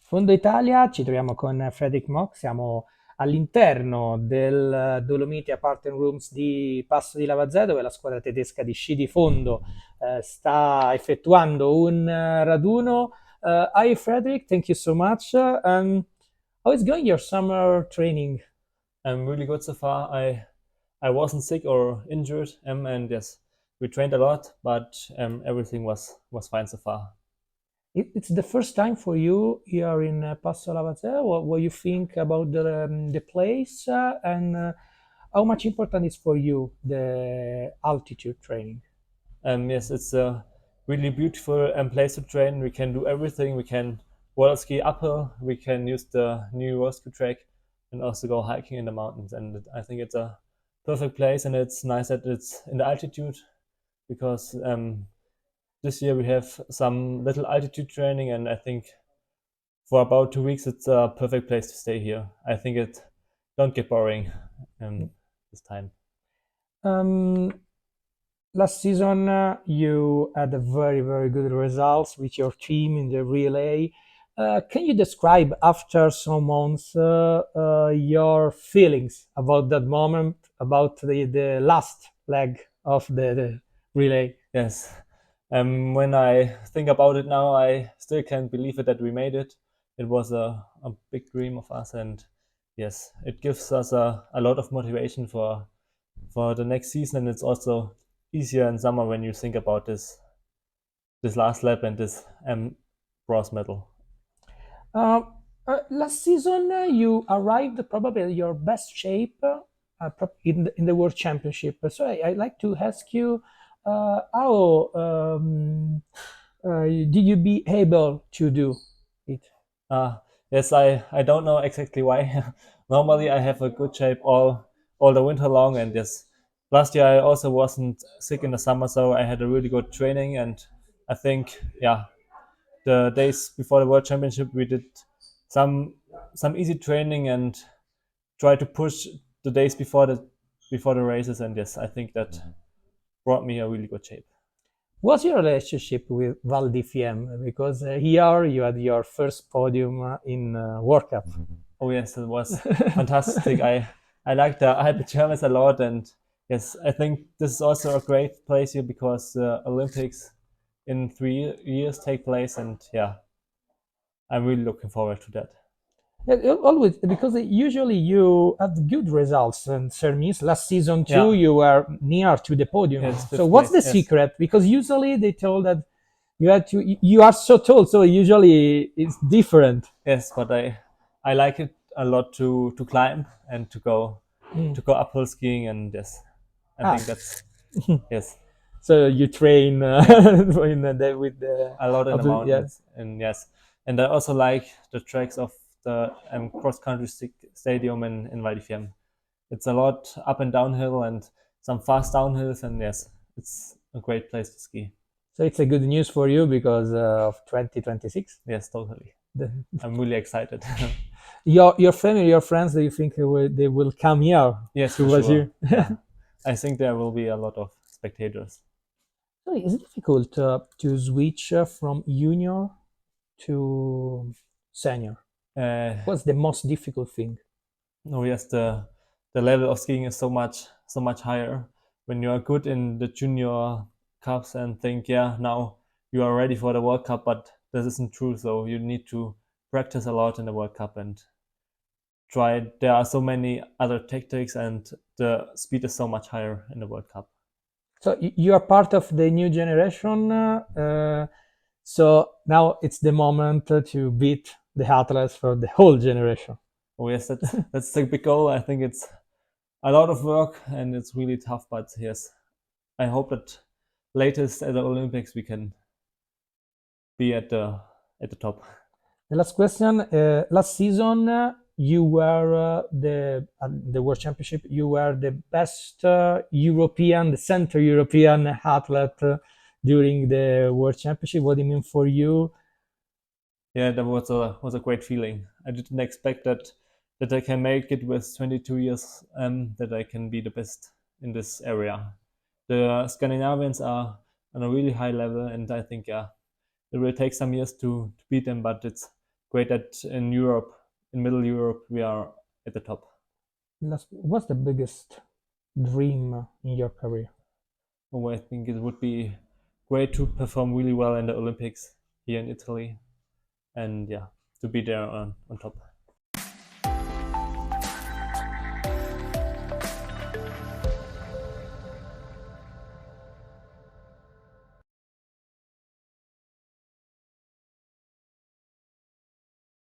Fondo Italia, ci troviamo con Friedrich Moch, siamo all'interno del Dolomiti Apart Rooms di Passo di Lavazè, dove la squadra tedesca di sci di fondo sta effettuando un raduno. Hi Friedrich, thank you so much. How is going your summer training? I'm really good so far. I wasn't sick or injured, and yes, we trained a lot, but everything was fine so far. It's the first time for you here in Passo Lavazè. What you think about the place and how much important is for you the altitude training? Yes, it's a really beautiful place to train. We can do everything. We can water ski uphill. We can use the new road ski track, and also go hiking in the mountains. And I think it's a perfect place, and it's nice that it's in the altitude because this year we have some little altitude training, and I think for about 2 weeks, it's a perfect place to stay here. I think it don't get boring this time. Um, Last season, you had a very good results with your team in the relay. Can you describe after some months your feelings about that moment, about the last leg of the relay? Yes. When I think about it now, I still can't believe it that we made it. It was a big dream of us, and yes, it gives us a lot of motivation for the next season. And it's also easier in summer when you think about this last lap and this bronze medal. Uh, Last season, you arrived probably at your best shape in the World Championship. So I'd like to ask you, how did you be able to do it? Uh, yes, I don't know exactly why. Normally, I have a good shape all the winter long, and yes, last year I also wasn't sick in the summer, so I had a really good training. And I think, yeah, the days before the World Championship, we did some some easy training and try to push the days before the races. And yes, I think that brought me a really good shape. What's your relationship with Val di Fiemme? Because here you had your first podium in World Cup. Oh yes, it was fantastic. I like the Alpe Germans a lot, and yes, I think this is also a great place here because the Olympics in 3 years take place, and yeah, I'm really looking forward to that. Always, because usually you have good results and ceremonies. Last season too, Yeah, you were near to the podium. yes, So fifth what's place. the Yes, secret? Because usually they told that you had to. You are so tall, so usually it's different. yes, but I like it a lot to climb and Mm. to go uphill skiing, and yes, I Ah, think that's yes, so you train yeah, with the a lot in the yeah. mountains, and yes, and I also like the tracks of the cross country stadium in Val di Fiemme. It's a lot up and downhill and some fast downhills, and yes, it's a great place to ski. So it's a good news for you because of 2026. Yes, totally. The, I'm really excited. your family, your friends, do you think they will come here Yes, to for watch sure. you? Yeah, I think there will be a lot of spectators. Sorry, is it difficult to switch from junior to senior? Uh, What's the most difficult thing? oh yes, the level of skiing is so much higher when you are good in the junior cups and think, yeah, now you are ready for the World Cup, but this isn't true. So you need to practice a lot in the World Cup and try. There are so many other tactics, and the speed is so much higher in the World Cup. So you are part of the new generation. So now it's the moment to beat the athletes for the whole generation. Oh yes, that's the big goal. I think it's a lot of work and it's really tough, but yes, I hope that latest at the Olympics we can be at the top. The last question. Last season, you were the World Championship. You were the best European, the Central European athlete during the World Championship. What do you mean for you? Yeah, that was a great feeling. I didn't expect that I can make it with 22 years, that I can be the best in this area. The Scandinavians are on a really high level, and I think, yeah, it will take some years to beat them, but it's great that in Europe, in Middle Europe, we are at the top. What's the biggest dream in your career? Oh, I think it would be great to perform really well in the Olympics here in Italy, and yeah, to be there on top.